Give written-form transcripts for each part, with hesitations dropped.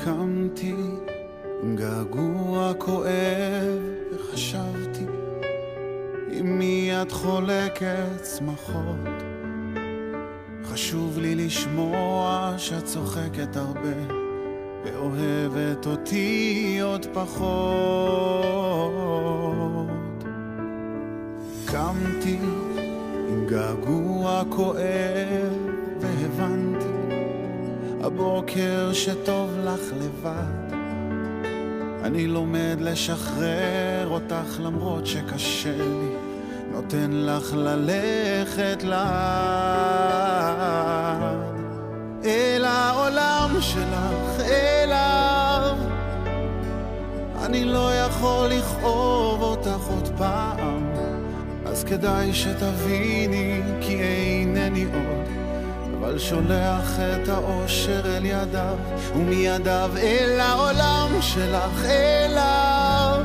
קמתי עם געגוע כואב וחשבתי אם מיד חולקת שמחות. חשוב לי לשמוע שאת צוחקת הרבה ואוהבת אותי עוד פחות. קמתי עם געגוע כואב והבנתי הבוקר שטוב לך לבד. אני לומד לשחרר אותך למרות שקשה לי, נותן לך ללכת לאט אל העולם שלך, אליו. אני לא יכול לכאוב אותך עוד פעם, אז כדאי שתביני כי אינני עוד, אבל שולח את האושר אל ידיו ומידיו אל העולם שלך, אליו.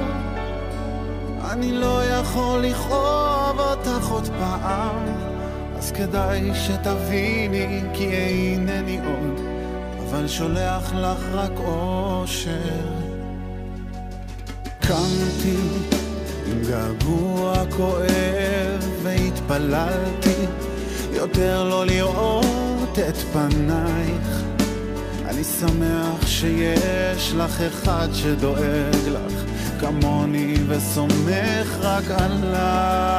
אני לא יכול לכאוב אותך עוד פעם, אז כדאי שתביני כי אינני עוד, אבל שולח לך רק אושר. קמתי עם געגוע כואב והתפללתי יותר לא לראות את פנייך. אני שמח שיש לך אחד שדואג לך כמוני וסומך רק עלייך.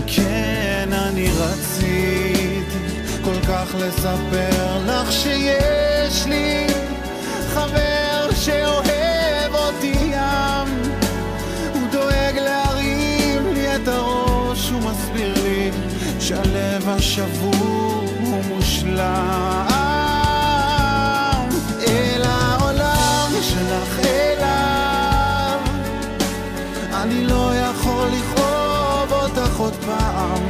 כן, אני רציתי כל כך לספר לך שיש לי חבר שאוהב אותי ים. הוא דואג להרים לי את הראש, הוא מסביר לי שהלב השבור הוא מושלם. אל העולם שלך, אליו. אני לא יכול לכאוב אותך עוד פעם,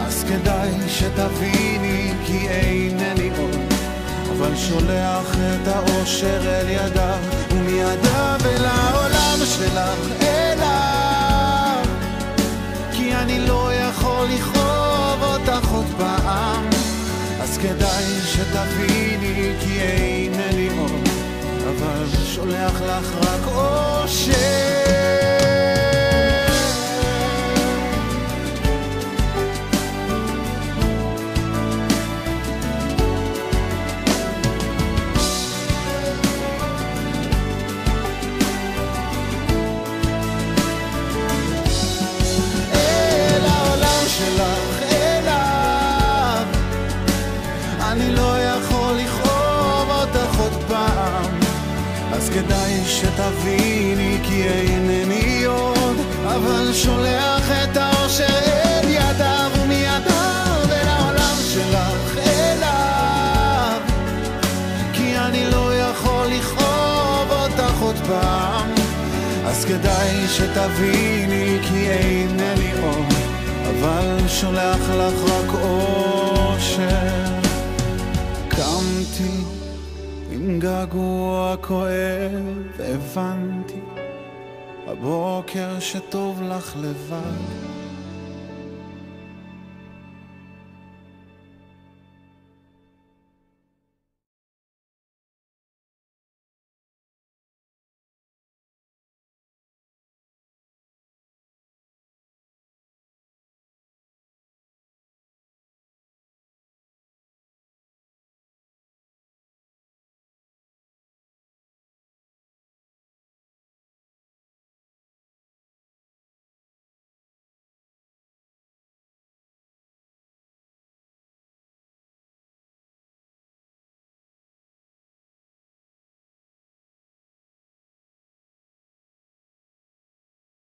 אז כדאי שתביני כי אינני עוד, אבל שולח את האושר אל ידיו ומידיו אל העולם שלך, אליו. כי אני לא יכול לכאוב אותך עוד פעם, אז כדאי שתביני כי אינני עוד, אבל שולח לך רק אושר. אני לא יכול לכאוב אותך עוד פעם, אז כדאי שתביני כי אינני עוד, אבל שולח את האושר אל ידיו ומידיו אל העולם שלך, אליו. כי אני לא יכול לכאוב אותך עוד פעם, אז כדאי שתביני כי אינני עוד, אבל שולח לך רק אושר. קמתי עם געגוע כואב, הבנתי הבוקר שטוב לך לבד.